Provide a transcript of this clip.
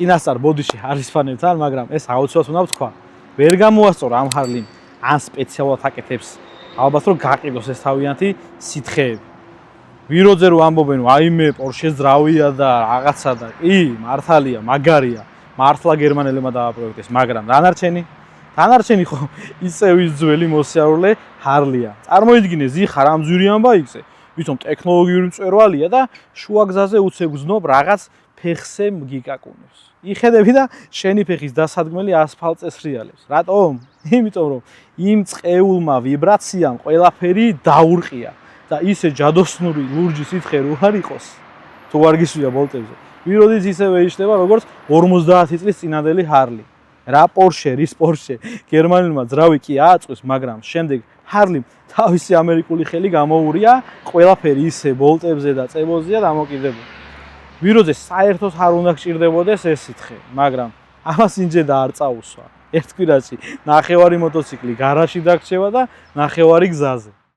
წინასწარ ბოდიში ჰარლისფანებთან, მაგრამ ეს აუცილებლად უნდა ვთქვა. ვერ გამოასწორ ამ ჰარლიმ ან სპეციალურად აკეთებს ალბათ რომ გაყიდოს ეს თავიანთი სითხეები. ვიროძე რომ ამბობენ, აი მე პორშეს ძრავია და რაღაცა და კი, მართალია, მაგარია. მართლა გერმანელებმა დააპროექტეს, მაგრამ დანარჩენი ხო ისევ ის ძველი მოსიარულე ჰარლია. წარმოიდგინე ზიხარ ამ ძვირიან ბაიკზე, ვითომ ტექნოლოგიური მწვერვალია და შუა გზაზე უცებ გზნობ რაღაც ფეხზე გიკაკუნებს. იხედები და შენი ფეხის დასადგმელი ასფალტზე სრიალებს. რატომ? იმიტომ რომ იმ წყეულმა ვიბრაციამ ყველაფერი დაურყია და ისე ჯადოსნური ლურჯი სითხე რო არ იყოს, თუ არ გისვია ბოლტებზე. ვიროდის ისევე იშლება როგორც 50 წლის წინანდელი ჰარლი. რა პორშე, რის პორშე, გერმანელმა ძრავი კი ააწყვეს, მაგრამ შემდეგ ჰარლიმ თავისი ამერიკული ხელი გამოურია, ყველაფერი ისე ბოლტებზე და წებოზეა დამოკიდებული. ვიროძე საერთოდ არ უნდა გჭირდებოდეს ეს სითხე, მაგრამ ამას ინჯედა არ წაუსვა. ერთ კვირაში ნახევარი მოტოციკლი გარაჟში დაგრჩება და ნახევარი გზაზე.